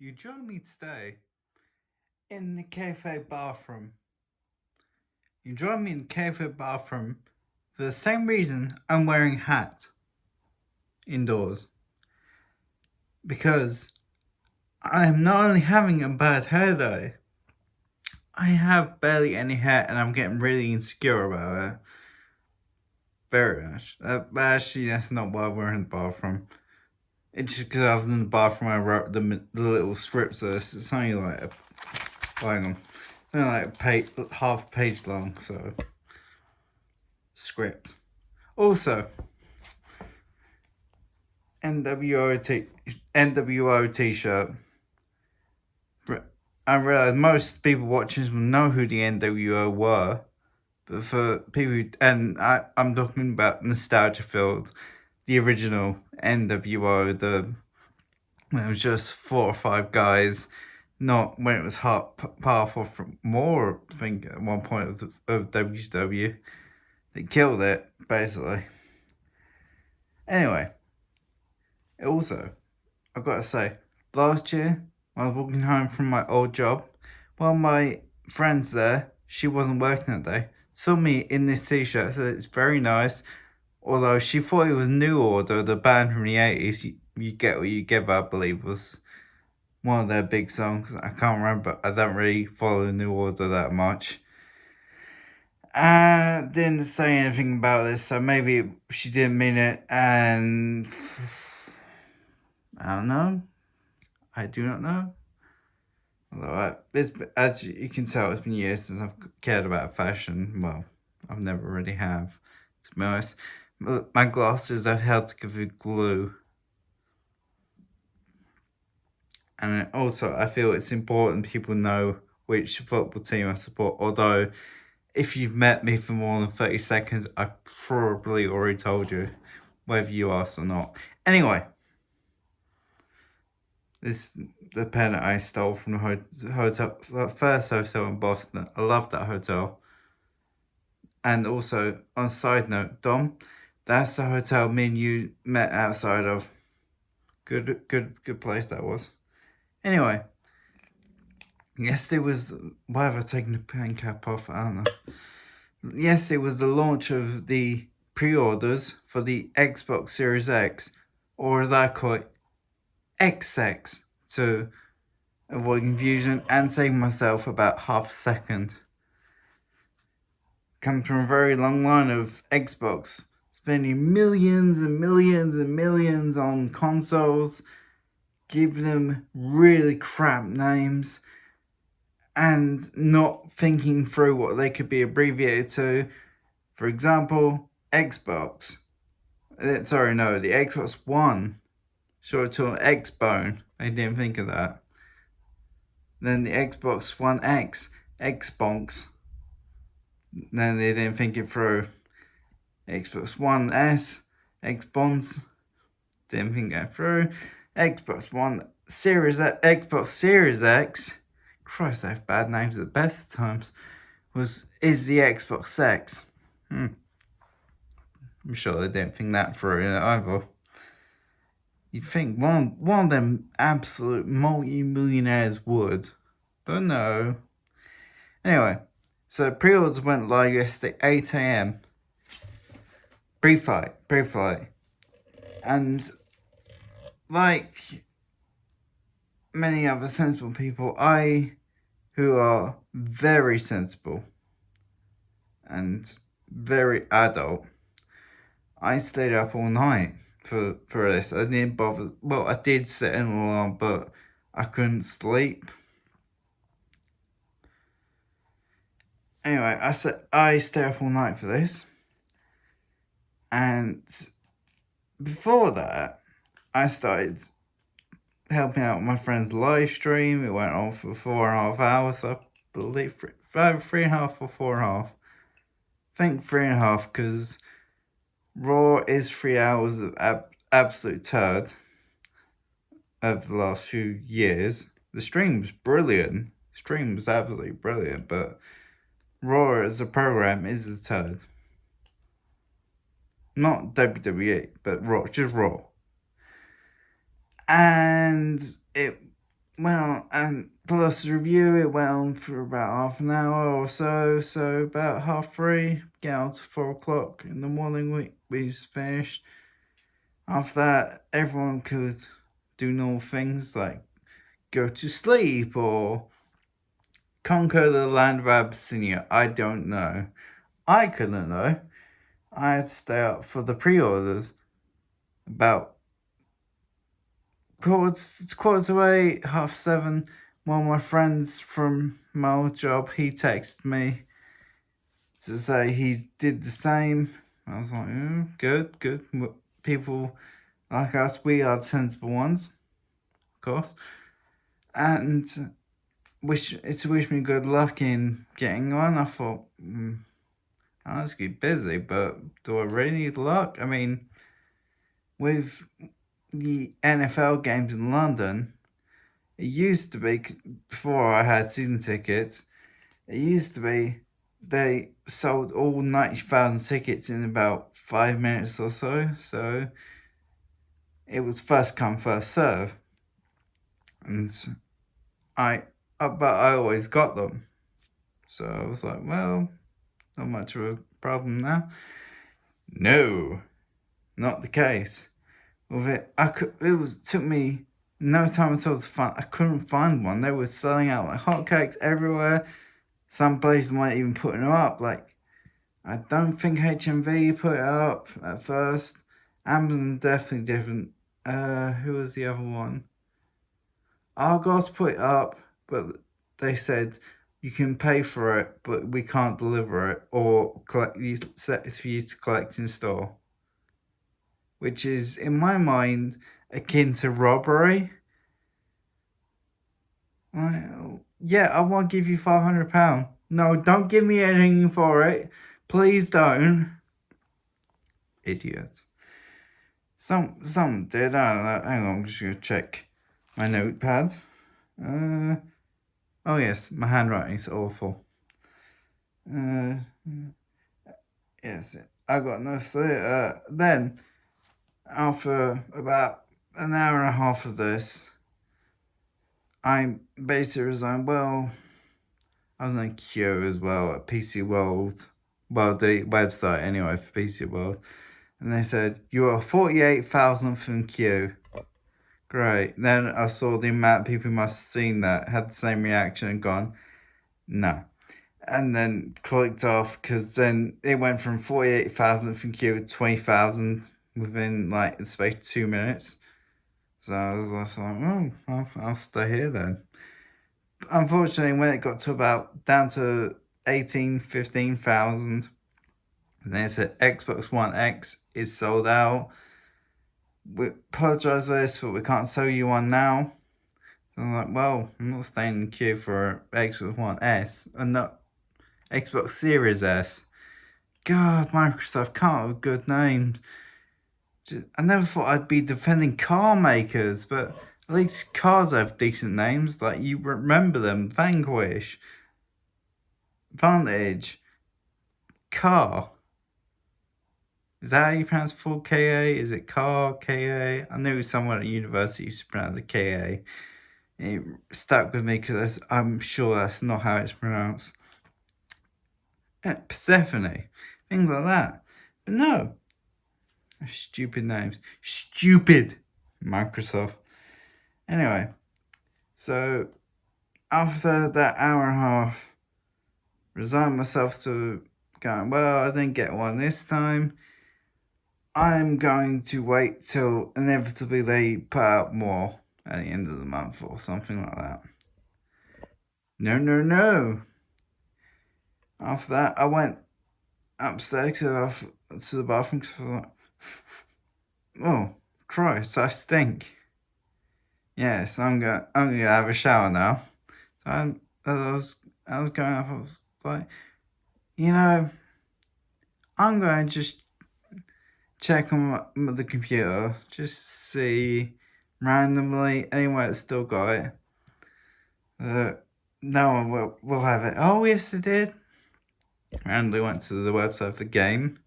You join me today in the cafe bathroom. You join me in the cafe bathroom for the same reason I'm wearing a hat indoors. Because I am not only having a bad hair day, I have barely any hair and I'm getting really insecure about it. Very much. But actually, that's not why we're in the bathroom. It's just because I was in the bathroom, I wrote the little scripts. It's only like hang on, it's only like half a page long, so script. Also, NWO t-shirt. I realize most people watching will know who the NWO were, but for people and I'm talking about nostalgia field, the original NWO, when it was just 4 or 5 guys, not when it was powerful from more. I think at one point of WCW, they killed it basically. Anyway, also I've got to say, last year I was walking home from my old job. One of my friends there, she wasn't working that day, saw me in this t-shirt, said it's very nice. Although she thought it was New Order, the band from the 80s. You Get What You Give, I believe, was one of their big songs. I can't remember. I don't really follow New Order that much. Didn't say anything about this, so maybe she didn't mean it, and I don't know. I do not know. Although, as you can tell, it's been years since I've cared about fashion. Well, I've never really have, to be honest. My glasses I've held together with glue. And also, I feel it's important people know which football team I support. Although, if you've met me for more than 30 seconds, I've probably already told you, whether you asked or not. Anyway, this the pen I stole from the hotel, first hotel in Boston. I love that hotel. And also, on a side note, Dom, that's the hotel me and you met outside of. Good place that was. Anyway, yesterday was, why have I taken the pen cap off? I don't know. Yesterday was the launch of the pre-orders for the Xbox Series X, or as I call it, XX, to avoid confusion and save myself about half a second. Comes from a very long line of Xbox spending millions and millions and millions on consoles, giving them really crap names, and not thinking through what they could be abbreviated to. For example, Xbox. Sorry, no, the Xbox One. Short to X-Bone. They didn't think of that. Then the Xbox One X. Xbox. Then they didn't think it through. Xbox One S. Xbox. Didn't think that through. Xbox One Series X. Xbox Series X. Christ, they have bad names at the best of times. Is the Xbox X. I'm sure they didn't think that through either. You'd think one of them absolute multi-millionaires would, but no. Anyway, so pre-orders went live yesterday, 8 a.m. Pre-flight, and like many other sensible people, who are very sensible and very adult, I stayed up all night for this. I didn't bother. Well, I did set an alarm, but I couldn't sleep. Anyway, I stayed up all night for this, and before that, I started helping out my friend's live stream. It went on for 4.5 hours, I believe, either 3.5 or 4.5. I think 3.5 because Raw is 3 hours of absolute turd over the last few years. The stream was brilliant. The stream was absolutely brilliant, but Raw as a program is a turd. Not WWE, but Raw, just Raw. And it well, and plus review, it went on for about half an hour or so. So about 3:30, get out to 4 o'clock in the morning. We finished. After that, everyone could do normal things like go to sleep or conquer the land of Abyssinia. I don't know. I couldn't know. I had to stay up for the pre-orders. About quarter to 8, 7:30. One of my friends from my old job, he texted me to say he did the same. I was like, good. People like us, we are the sensible ones, of course. And wish me good luck in getting on. I thought, I was getting busy, but do I really need luck? I mean, with the NFL games in London, it used to be, before I had season tickets, it used to be they sold all 90,000 tickets in about 5 minutes or so. So it was first come, first serve. And but I always got them. So I was like, well, not much of a problem now. No, not the case. With it, took me no time at all to find. I couldn't find one. They were selling out like hotcakes everywhere. Some places weren't even putting them up. Like, I don't think HMV put it up at first. Amazon definitely different. Who was the other one? Argos put it up, but they said you can pay for it, but we can't deliver it or collect. Set for you to collect in store, which is in my mind akin to robbery. Yeah, I want to give you £500. No, don't give me anything for it. Please don't. Idiots. Some did. I don't know. Hang on, I'm just gonna check my notepad. Oh yes, my handwriting's awful. Yes, I got no clue. Then, after about an hour and a half of this, I basically resigned. Well, I was in a queue as well at PC World. Well, the website anyway for PC World. And they said, you are 48,000th in queue. Great. Then I saw the amount of people who must have seen that, had the same reaction and gone, no. And then clicked off because then it went from 48,000th in queue to 20,000 within like the space of 2 minutes. So I was like, oh, I'll stay here then. Unfortunately, when it got to about down to 15,000, then it said Xbox One X is sold out. We apologise for this, but we can't sell you one now. So I'm like, well, I'm not staying in queue for Xbox One S and not Xbox Series S. God, Microsoft can't have good names. I never thought I'd be defending car makers, but at least cars have decent names. Like, you remember them. Vanquish. Vantage. Car. Is that how you pronounce full KA? Is it car, KA? I knew someone at university used to pronounce the KA. It stuck with me because I'm sure that's not how it's pronounced. Persephone. Things like that. But no. Stupid names. Stupid Microsoft. Anyway, so after that hour and a half, resigned myself to going, well, I didn't get one this time. I'm going to wait till inevitably they put out more at the end of the month or something like that. No. After that, I went upstairs to the bathroom because I was like, oh, Christ, I stink. Yes, I'm gonna have a shower now. So I was going up. I was like, I'm going to just check on the computer, just see randomly anywhere it's still got it. No one will have it. Oh yes, it did. Randomly went to the website for game.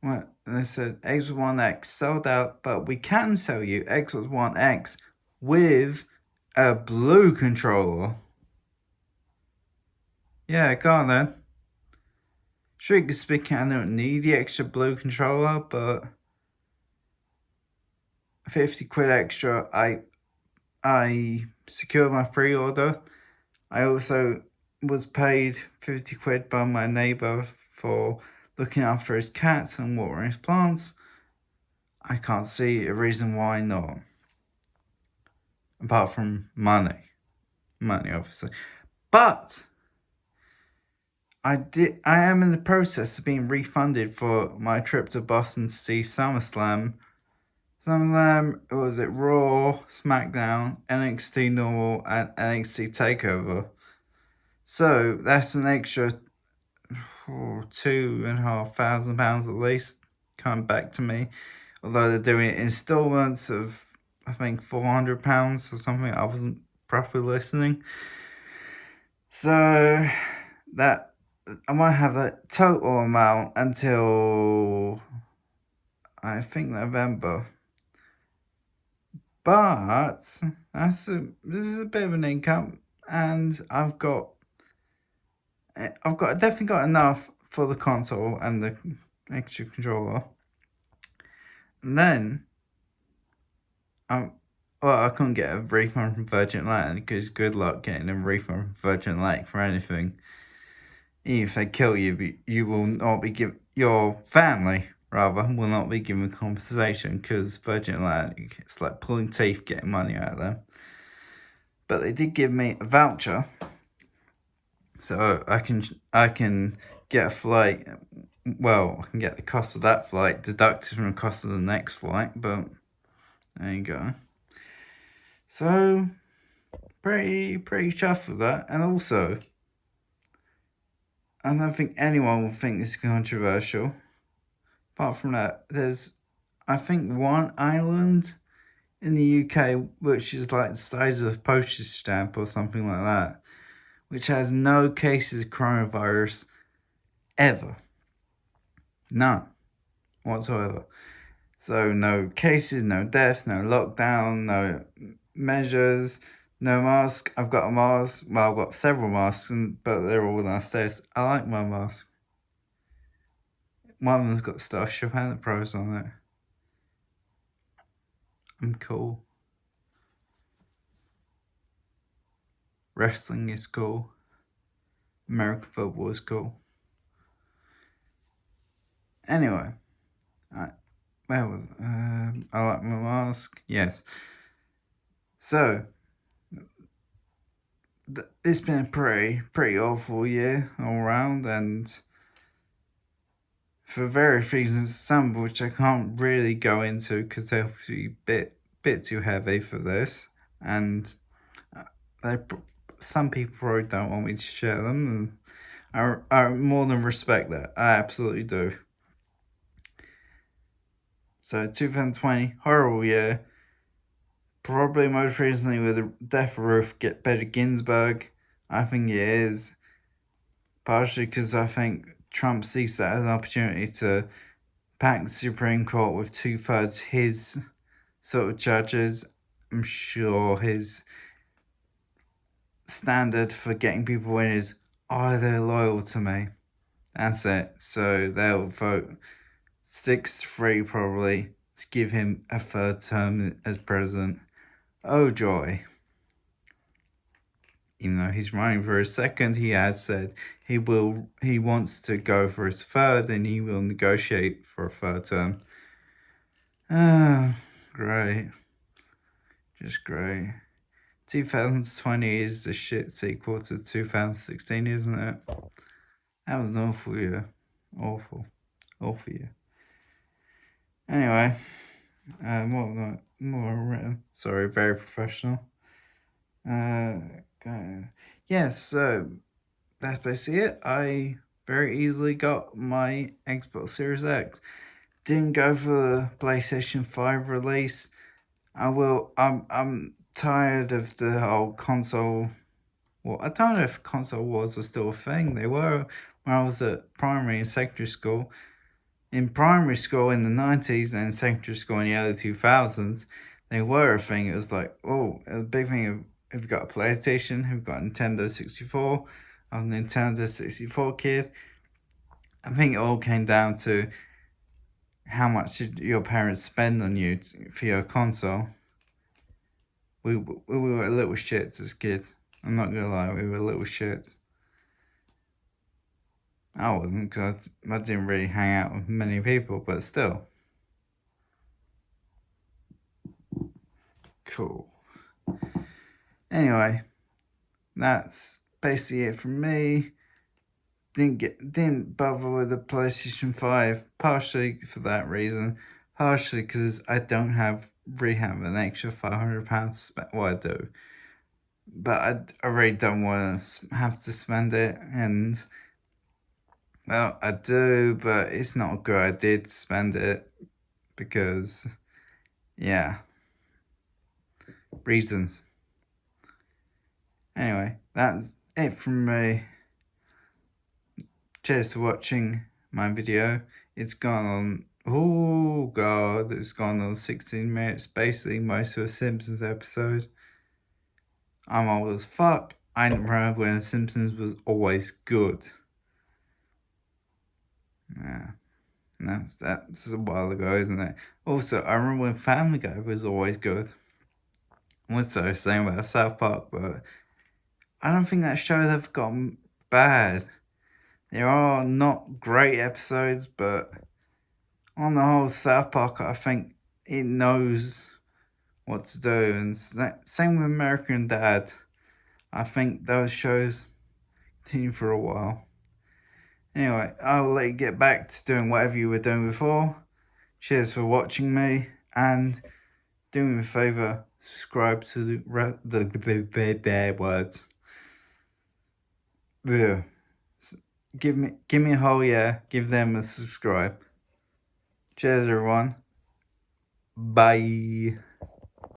And they said Xbox One X sold out, but we can sell you Xbox One X with A blue controller? Yeah, go on then. Strictly speaking, I don't need the extra blue controller, but 50 quid extra, I secured my pre-order. I also was paid 50 quid by my neighbour for looking after his cats and watering his plants. I can't see a reason why not. Apart from money. Money, obviously. But I am in the process of being refunded for my trip to Boston to see SummerSlam. SummerSlam, was it Raw, SmackDown, NXT Normal, and NXT Takeover? So that's an extra £2,500 at least coming back to me. Although they're doing it in installments of, I think, £400 or something. I wasn't properly listening. So that I might have that total amount until I think November. But this is a bit of an income, and I've definitely got enough for the console and the extra controller. And then, I couldn't get a refund from Virgin Atlantic because good luck getting a refund from Virgin Atlantic for anything. Even if they kill you, you will not be given, your family rather will not be given compensation because Virgin Atlantic, it's like pulling teeth getting money out of them. But they did give me a voucher, so I can get a flight. Well, I can get the cost of that flight deducted from the cost of the next flight, but there you go. So pretty chuffed with that. And also, I don't think anyone will think this is controversial. Apart from that, there's, I think, one island in the UK which is like the size of a postage stamp or something like that, which has no cases of coronavirus ever. None whatsoever. So no cases, no deaths, no lockdown, no measures, no mask. I've got a mask. Well, I've got several masks, but they're all downstairs. I like my mask. One of them's got Starship Panda Pros on it. I'm cool. Wrestling is cool. American football is cool. Anyway, where was I like my mask. Yes. So it's been a pretty awful year all round, and for various reasons, some of which I can't really go into because they'll be bit too heavy for this, and some people probably don't want me to share them, and I more than respect that. I absolutely do. So 2020, horrible year. Probably most recently with the death of Ruth Bader Ginsburg. I think it is. Partially because I think Trump sees that as an opportunity to pack the Supreme Court with 2/3 his sort of judges. I'm sure his standard for getting people in is, are they loyal to me? That's it. So they'll vote 6-3 probably to give him a third term as president. Oh joy. Even though he's running for his second, he has said he wants to go for his third and he will negotiate for a third term. Great. Just great. 2020 is the shit sequel to 2016, isn't it? That was an awful year. Awful year. Anyway, more written. Sorry, very professional. Yes, so that's basically it. I very easily got my Xbox Series X. Didn't go for the PlayStation 5 release. I'm tired of the whole console. Well, I don't know if console wars are still a thing. They were when I was at primary and secondary school. In primary school in the 90s and secondary school in the early 2000s, they were a thing. It was like, a big thing of you've got a PlayStation, who've got a Nintendo 64. I'm a Nintendo 64 kid. I think it all came down to how much did your parents spend on you for your console. We were little shits as kids. I'm not gonna lie, we were little shits. I wasn't, because I didn't really hang out with many people, but still. Cool. Anyway, that's basically it from me. Didn't bother with the PlayStation 5, partially for that reason, partially because I don't really have an extra £500 to spend. Well, I do, but I really don't want to have to spend it, and well, I do, but it's not a good idea to spend it because, yeah, reasons. Anyway, that's it from me. Cheers for watching my video. It's gone on, oh god, it's gone on 16 minutes, basically most of a Simpsons episode. I'm old as fuck. I didn't remember when Simpsons was always good. Yeah, that's a while ago, isn't it? Also, I remember when Family Guy was always good. Also, same about South Park, but I don't think that show's ever gotten bad. There are not great episodes, but on the whole, South Park, I think it knows what to do. And same with American Dad. I think those shows continue for a while. Anyway, I'll let you get back to doing whatever you were doing before. Cheers for watching me, and do me a favour, subscribe to the words. Yeah. Give me a whole yeah. Give them a subscribe. Cheers, everyone. Bye.